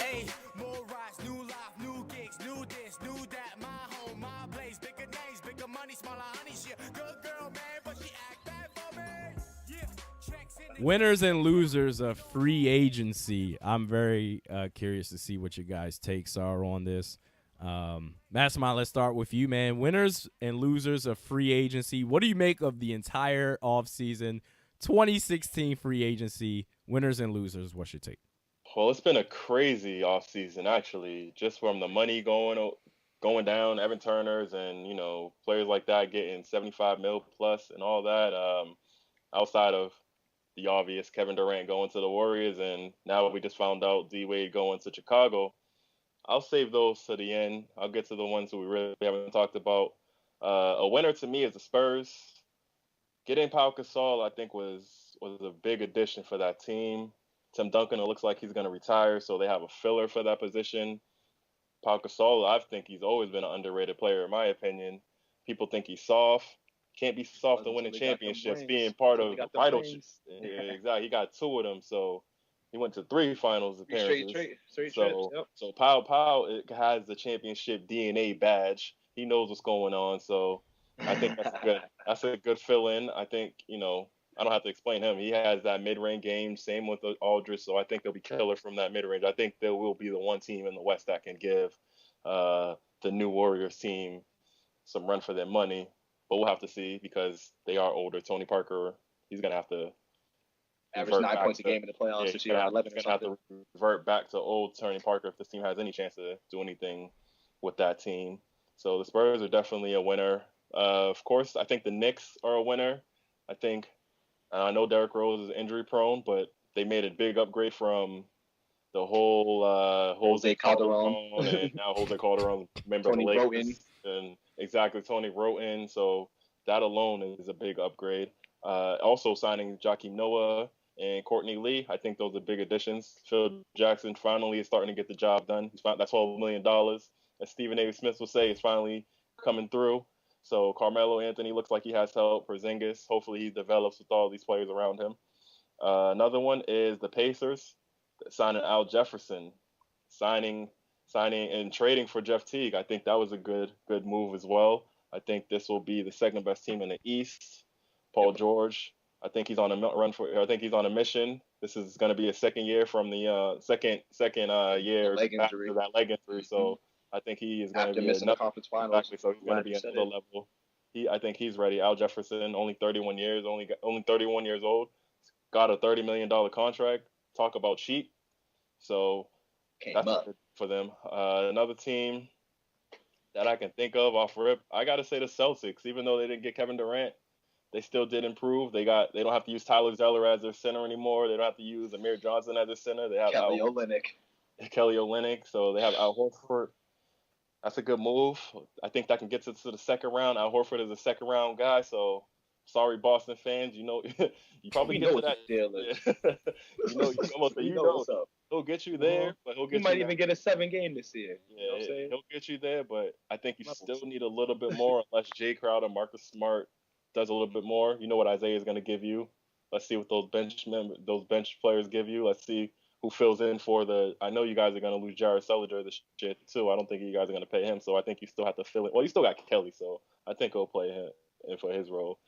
Hey, more rides, new life, new gigs, new this, new that. My home, my place, bigger names, bigger money, smaller honey shit. Good girl, man, but she act bad for me. Yeah, checks in the Winners and losers of free agency. I'm very curious to see what your guys' takes are on this. Mastermind, let's start with you, man. Winners and losers of free agency. What do you make of the entire offseason, 2016 free agency? Winners and losers, what's your take? Well, it's been a crazy offseason, actually, just from the money going down, Evan Turner's and, players like that getting 75 mil plus and all that, outside of the obvious Kevin Durant going to the Warriors, and now we just found out D-Wade going to Chicago. I'll save those to the end. I'll get to the ones who we really haven't talked about. A winner to me is the Spurs. Getting Pau Gasol, I think, was a big addition for that team. Tim Duncan, it looks like he's going to retire, so they have a filler for that position. Pau Gasol, I think he's always been an underrated player, in my opinion. People think he's soft. Can't be soft to winning championships, being part of the vital. Yeah, exactly. He got 2 of them, so he went to 3 finals appearances. Straight trips, yep. So Pau has the championship DNA badge. He knows what's going on, so I think that's a good fill-in. I think, I don't have to explain him. He has that mid-range game, same with Aldridge, so I think they'll be killer from that mid-range. I think they will be the one team in the West that can give the new Warriors team some run for their money. But we'll have to see because they are older. Tony Parker, he's going to have to average 9 points a game in the playoffs this year. 11 he's going to have to revert back to old Tony Parker if this team has any chance to do anything with that team. So the Spurs are definitely a winner. Of course, I think the Knicks are a winner. I know Derrick Rose is injury prone, but they made a big upgrade from the whole Jose Calderon and now Jose Calderon, member of the Lakers. And exactly, Tony Roten. So that alone is a big upgrade. Also signing Joakim Noah and Courtney Lee. I think those are big additions. Phil Jackson finally is starting to get the job done. That's $12 million. As Stephen A. Smith will say, is finally coming through. So Carmelo Anthony looks like he has help. Porzingis, hopefully he develops with all these players around him. Another one is the Pacers signing Al Jefferson, signing and trading for Jeff Teague. I think that was a good move as well. I think this will be the second best team in the East. Paul George, I think he's on I think he's on a mission. This is going to be a second year from the second year after that leg injury. So I think he is going to be missing the conference finals. Exactly. So he's going to be at another level. I think he's ready. Al Jefferson, only 31 years old, got a $30 million contract. Talk about cheap. So that's good for them. Another team that I can think of off rip, I got to say the Celtics. Even though they didn't get Kevin Durant, they still did improve. They don't have to use Tyler Zeller as their center anymore. They don't have to use Amir Johnson as their center. They have Kelly Olynyk. So they have Al Horford. That's a good move. I think that can get to the second round. Al Horford is a second round guy, so sorry, Boston fans. You probably get to that. He'll get you there, but he might even get a 7-game this year. Yeah, he'll get you there, but I think you still need a little bit more unless Jay Crowder, Marcus Smart does a little bit more. You know what Isaiah is going to give you. Let's see what those bench players give you. Let's see who fills in for I know you guys are going to lose Jared Sullinger this shit too. I don't think you guys are going to pay him, so I think you still have to fill it. Well, you still got Kelly, so I think he'll play him for his role.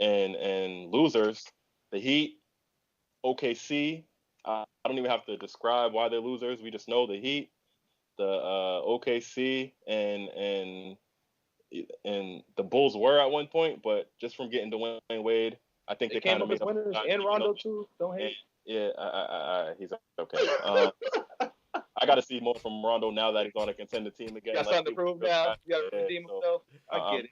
And losers, the Heat, OKC. I don't even have to describe why they're losers. We just know the Heat, the OKC, and the Bulls were at one point, but just from getting Dwayne Wade, I think they kind of made winners. And Rondo too. Don't hate. Yeah, he's okay. I got to see more from Rondo now that he's on a contender team again. Got something to prove now. You got to redeem himself. I get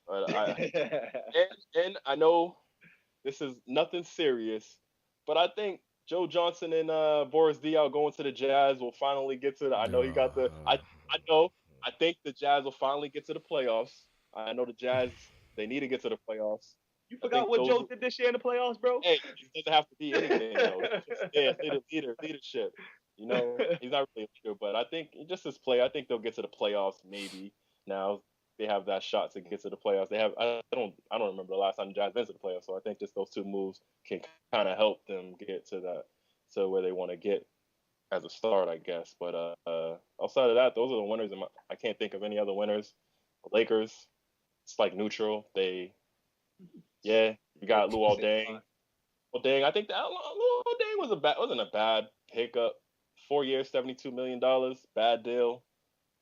it. And I know this is nothing serious, but I think Joe Johnson and Boris Diaw going to the Jazz will finally get to the. I know he got the. I think the Jazz will finally get to the playoffs. I know the Jazz. They need to get to the playoffs. You forgot what Joe did this year in the playoffs, bro? Hey, it doesn't have to be anything, though. Leadership. He's not really a leader, but I think just his play, I think they'll get to the playoffs maybe. Now they have that shot to get to the playoffs. They have. I don't remember the last time the Jazz been to the playoffs, so I think just those two moves can kind of help them get to to where they want to get as a start, I guess. But outside of that, those are the winners. I can't think of any other winners. The Lakers, it's like neutral. You got Luol Deng. Deng, I think that Luol Deng wasn't a bad pickup. 4 years, $72 million, bad deal.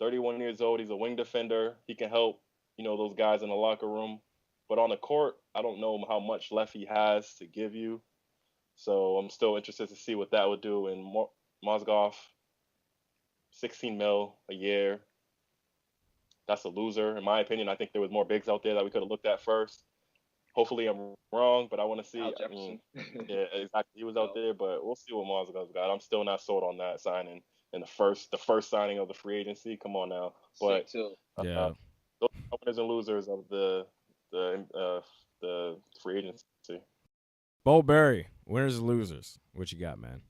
31 years old. He's a wing defender. He can help, those guys in the locker room. But on the court, I don't know how much left he has to give you. So I'm still interested to see what that would do. And Mozgov, 16 mil a year. That's a loser, in my opinion. I think there was more bigs out there that we could have looked at first. Hopefully I'm wrong, but I want to see. Yeah, exactly. He was out there, but we'll see what Mozgov's got. I'm still not sold on that signing in the first signing of the free agency. Come on now. But those are winners and losers of the free agency. BoldBarry, winners and losers. What you got, man?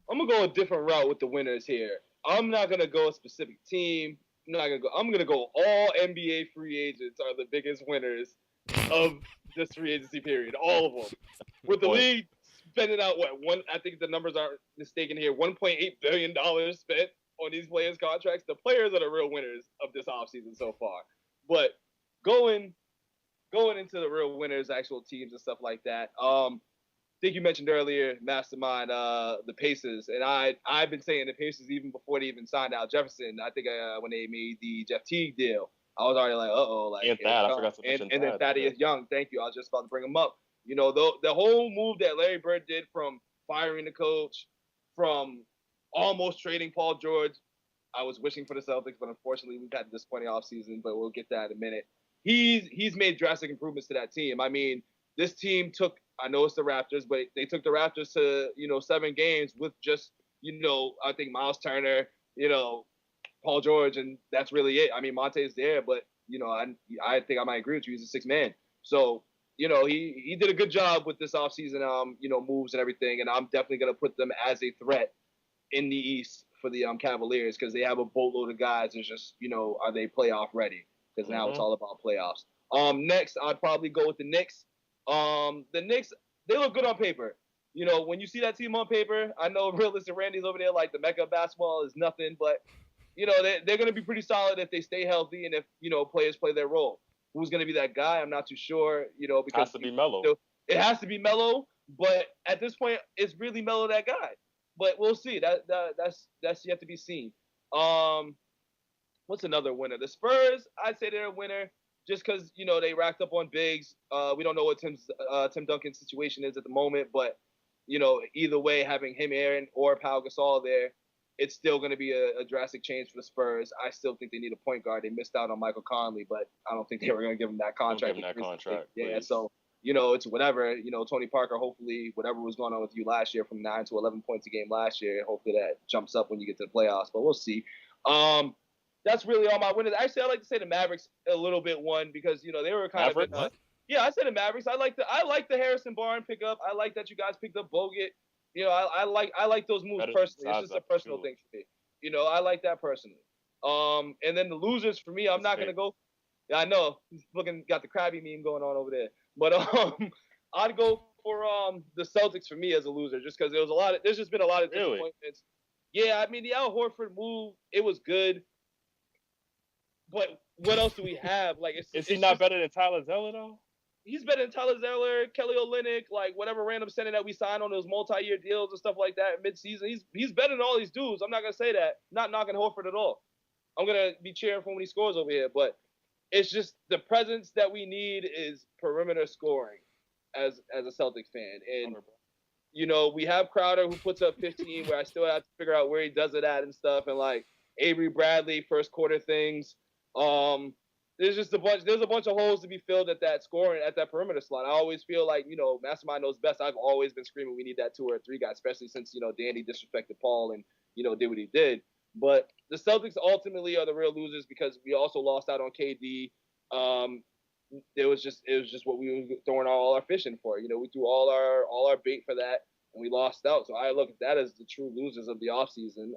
I'm gonna go a different route with the winners here. I'm not gonna go a specific team. I'm gonna go all NBA free agents are the biggest winners of this free agency period. All of them. With the league spending out I think the numbers aren't mistaken here, $1.8 billion spent on these players' contracts. The players are the real winners of this offseason so far. But going into the real winners, actual teams and stuff like that. I think you mentioned earlier, Mastermind, the Pacers, and I've been saying the Pacers even before they even signed Al Jefferson. I think when they made the Jeff Teague deal, I was already like, I forgot to mention and then Thaddeus Young, thank you. I was just about to bring him up. The whole move that Larry Bird did, from firing the coach, from almost trading Paul George. I was wishing for the Celtics, but unfortunately we've had a disappointing offseason, but we'll get to that in a minute. He's made drastic improvements to that team. I mean, this team took, I know it's the Raptors, but they took the Raptors to, 7 games with just, I think Miles Turner, Paul George, and that's really it. I mean, Monte's there, but, I think I might agree with you. He's a sixth man. So, he did a good job with this offseason, moves and everything, and I'm definitely going to put them as a threat in the East for the Cavaliers, because they have a boatload of guys. It's just, are they playoff ready? Because now it's all about playoffs. Next, I'd probably go with the Knicks. The Knicks, they look good on paper. When you see that team on paper, I know realistic Randy's over there like the mecca of basketball is nothing, but they're going to be pretty solid if they stay healthy and if players play their role. Who's going to be that guy? I'm not too sure. Because it has to be Melo. It has to be Melo, but at this point, it's really Melo that guy. But we'll see. That's yet to be seen. What's another winner? The Spurs, I'd say they're a winner just because, they racked up on bigs. We don't know what Tim Duncan's situation is at the moment, but, either way, having him, Aaron, or Pau Gasol there, it's still going to be a drastic change for the Spurs. I still think they need a point guard. They missed out on Michael Conley, but I don't think they were going to give him that contract. Yeah, so, it's whatever. Tony Parker, hopefully, whatever was going on with you last year from 9 to 11 points a game last year, hopefully that jumps up when you get to the playoffs, but we'll see. That's really all my winners. Actually, I like to say the Mavericks a little bit won because they were kind of. Yeah, I said the Mavericks. I like the Harrison Barnes pickup. I like that you guys picked up Bogut. I like those moves personally. It's just a personal thing for me. I like that personally. And then the losers for me, I'm not gonna go. Yeah, I know he's got the Krabby meme going on over there. But I'd go for the Celtics for me as a loser, just because there's just been a lot of disappointments. Yeah, I mean the Al Horford move, it was good. But what else do we have? Like, is he not better than Tyler Zeller though? He's better than Tyler Zeller, Kelly Olynyk, like whatever random center that we signed on those multi-year deals and stuff like that mid-season. He's better than all these dudes. I'm not gonna say that. Not knocking Horford at all. I'm gonna be cheering for when he scores over here. But it's just the presence that we need is perimeter scoring as a Celtics fan. And we have Crowder who puts up 15, where I still have to figure out where he does it at and stuff. And like Avery Bradley, first quarter things. There's a bunch of holes to be filled at that scoring, at that perimeter slot. I always feel like, Mastermind knows best. I've always been screaming we need that 2 or 3 guy, especially since, Danny disrespected Paul and, did what he did. But the Celtics ultimately are the real losers because we also lost out on KD. It was just what we were throwing all our fish in for. We threw all our bait for that and we lost out. So I look at that as the true losers of the offseason.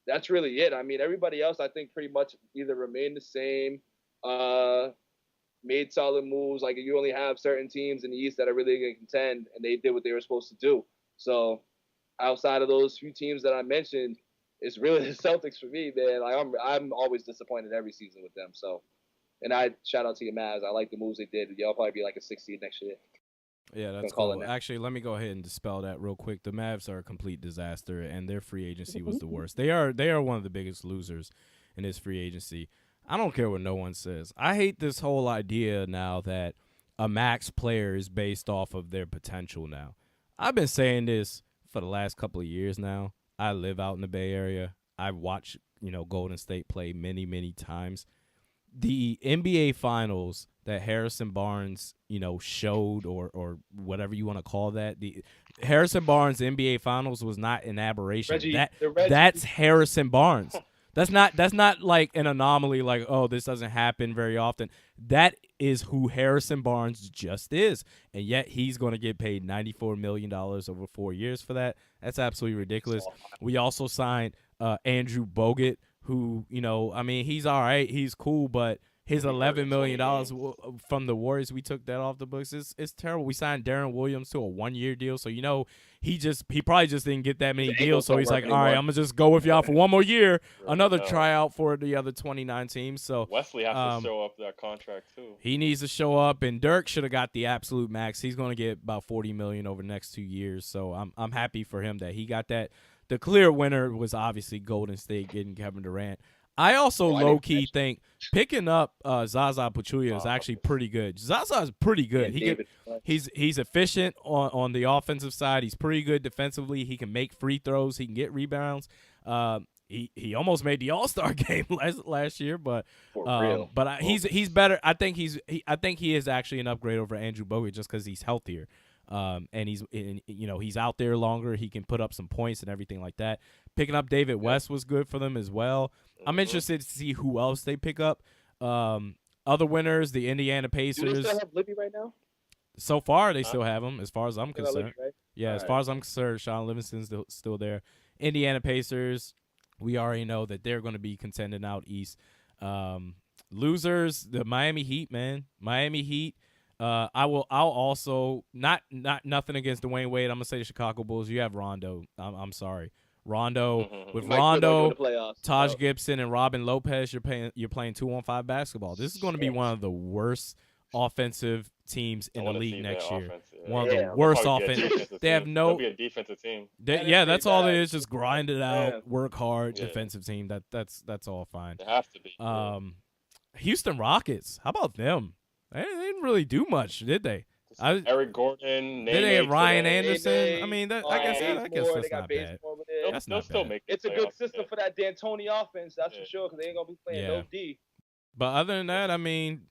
That's really it. I mean, everybody else, I think, pretty much either remained the same, made solid moves. Like, you only have certain teams in the East that are really going to contend, and they did what they were supposed to do. So, outside of those few teams that I mentioned, it's really the Celtics for me, man. Like I'm always disappointed every season with them. So, and I shout out to your Mavs. I like the moves they did. Y'all probably be like a 6 seed next year. Yeah, that's cool. Actually, let me go ahead and dispel that real quick. The Mavs are a complete disaster, and their free agency was the worst. They are one of the biggest losers in this free agency. I don't care what no one says. I hate this whole idea now that a max player is based off of their potential now. I've been saying this for the last couple of years now. I live out in the Bay Area. I watch, Golden State play many, many times. The NBA Finals that Harrison Barnes, showed or whatever you want to call that. The Harrison Barnes NBA Finals was not an aberration. That's Harrison Barnes. That's not like an anomaly like, oh, this doesn't happen very often. That is who Harrison Barnes just is. And yet he's going to get paid $94 million over 4 years for that. That's absolutely ridiculous. We also signed Andrew Bogut, who, he's all right. He's cool, but his $11 million from the Warriors, we took that off the books. It's terrible. We signed Darren Williams to a 1-year deal, so he probably just didn't get that many deals. So he's like, all right, I'm gonna just go with y'all for one more year, another tryout for the other 29 teams. So Wesley has to show up that contract too. He needs to show up, and Dirk should have got the absolute max. He's gonna get about $40 million over the next 2 years. So I'm happy for him that he got that. The clear winner was obviously Golden State getting Kevin Durant. I also low-key think picking up Zaza Pachulia is actually pretty good. Zaza is pretty good. He's efficient on the offensive side. He's pretty good defensively. He can make free throws. He can get rebounds. He almost made the All-Star game last year, but he's better. I think he is actually an upgrade over Andrew Bogut just because he's healthier. And he's out there longer. He can put up some points and everything like that. Picking up David West was good for them as well. I'm interested to see who else they pick up. Other winners, the Indiana Pacers. Do they still have Libby right now? So far, they still have him, as far as I'm concerned. Libby, right? Yeah, as far as I'm concerned, Sean Livingston's still there. Indiana Pacers, we already know that they're going to be contending out east. Losers, the Miami Heat, man. Miami Heat. I'll also not nothing against Dwayne Wade. I'm gonna say the Chicago Bulls. You have Rondo. I'm sorry, Rondo with Rondo, Taj Gibson, and Robin Lopez. You're playing 2-on-5 basketball. This is going to be one of the worst offensive teams in the league next year. One of the worst offense. They have They'll be a defensive team. That's all it is. Just grind it out, work hard, defensive team. That's all fine. They have to be. Houston Rockets. How about them? They didn't really do much, did they? Eric Gordon, did they have Ryan Anderson? I mean, I guess that's not bad. That's not bad. It's a good system for that D'Antoni offense, that's for sure, because they ain't gonna be playing no D. But other than that, I mean,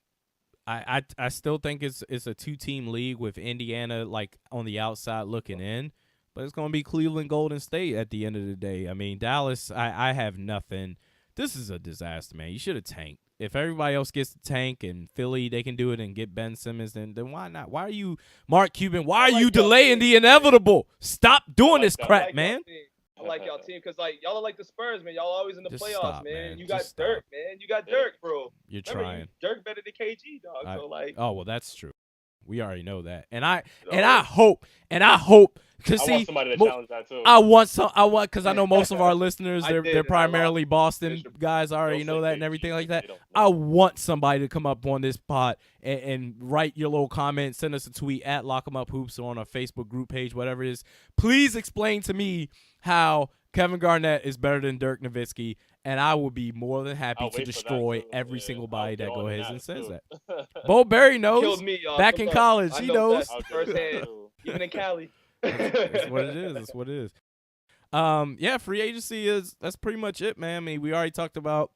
I still think it's a 2-team league with Indiana like on the outside looking in, but it's gonna be Cleveland, Golden State at the end of the day. I mean, Dallas, I have nothing. This is a disaster, man. You should have tanked. If everybody else gets the tank and Philly, they can do it and get Ben Simmons, then why not? Why are you, Mark Cuban, why are you delaying the inevitable? Stop doing this crap, man. I like y'all team because, like, y'all are like the Spurs, man. Y'all always in the playoffs, stop, man. You got Dirk, man. You got Dirk, bro. You're trying. Dirk better than KG, dog. So, like. Oh, well, that's true. We already know that. And I hope because I want somebody to challenge that too. I want because I know most of our listeners they're primarily Boston guys. I already know that and everything like that. I want somebody to come up on this pod and write your little comment, send us a tweet at LockEmUp Hoops or on our Facebook group page, whatever it is. Please explain to me how Kevin Garnett is better than Dirk Nowitzki, and I will be more than happy to destroy every single body that goes ahead and says that. BoldBarry knows. Me, back in college, he knows. Firsthand, even in Cali. That's what it is. That's what it is. Yeah, free agency that's pretty much it, man. I mean, we already talked about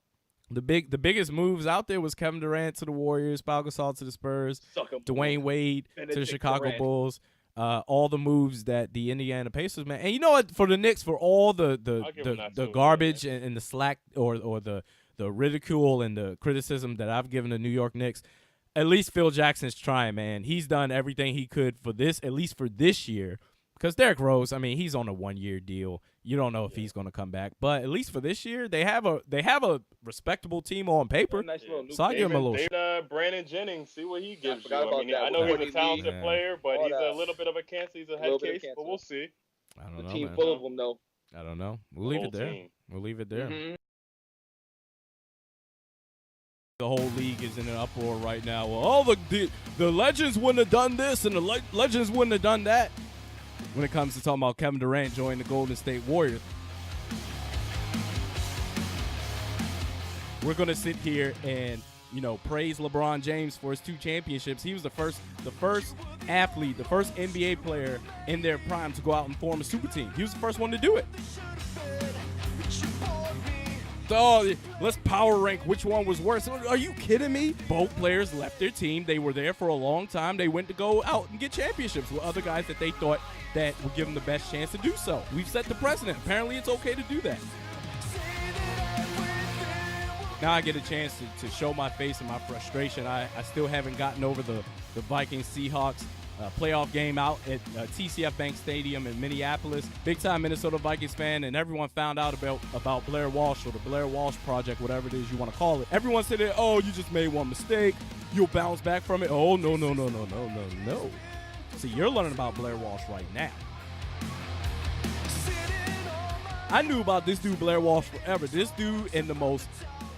the biggest moves out there was Kevin Durant to the Warriors, Pau Gasol to the Spurs, Dwayne Wade to the Chicago Bulls. All the moves that the Indiana Pacers, man, and you know what? For the Knicks, for all the garbage and the slack or the ridicule and the criticism that I've given the New York Knicks, at least Phil Jackson's trying, man. He's done everything he could for this, at least for this year. Because Derrick Rose, I mean, he's on a 1-year deal. You don't know if he's going to come back, but at least for this year, they have a respectable team on paper. Nice so I give him a little. Brandon Jennings, see what he gives you. I know he's a talented player, but he's a little bit of a cancer. He's a head case, but we'll see. I don't know, The team man. full of them, though. I don't know. We'll leave whole it there. team. We'll leave it there. Mhm. The whole league is in an uproar right now. Well, the Legends wouldn't have done this, and the Legends wouldn't have done that. When it comes to talking about Kevin Durant joining the Golden State Warriors, we're gonna sit here and praise LeBron James for his 2 championships. He was the first athlete, the first NBA player in their prime to go out and form a super team. He was the first one to do it. So let's power rank which one was worse. Are you kidding me? Both players left their team. They were there for a long time. They went to go out and get championships with other guys that they thought that would give them the best chance to do so. We've set the precedent. Apparently it's okay to do that. Now I get a chance to show my face and my frustration. I still haven't gotten over the Vikings-Seahawks playoff game out at TCF Bank Stadium in Minneapolis. Big-time Minnesota Vikings fan, and everyone found out about Blair Walsh or the Blair Walsh Project, whatever it is you want to call it. Everyone said, oh, you just made one mistake. You'll bounce back from it. Oh, no. See, you're learning about Blair Walsh right now. I knew about this dude, Blair Walsh, forever. This dude in the most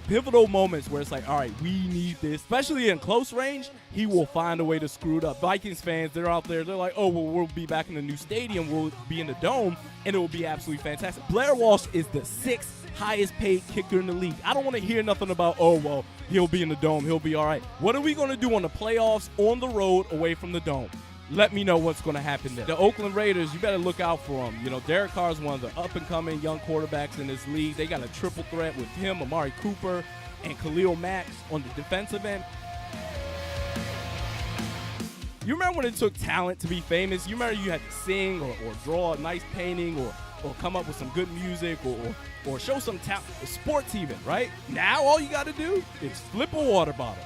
pivotal moments where it's like, all right, we need this, especially in close range, he will find a way to screw it up. Vikings fans, they're out there, they're like, oh, well, we'll be back in the new stadium, we'll be in the dome, and it will be absolutely fantastic. Blair Walsh is the 6th highest paid kicker in the league. I don't want to hear nothing about, oh, well, he'll be in the dome, he'll be all right. What are we going to do on the playoffs on the road away from the dome? Let me know what's going to happen there. The Oakland Raiders, you better look out for them. Derek Carr is one of the up-and-coming young quarterbacks in this league. They got a triple threat with him, Amari Cooper, and Khalil Mack on the defensive end. You remember when it took talent to be famous? You remember you had to sing or draw a nice painting or come up with some good music or show some talent, sports even, right? Now all you got to do is flip a water bottle.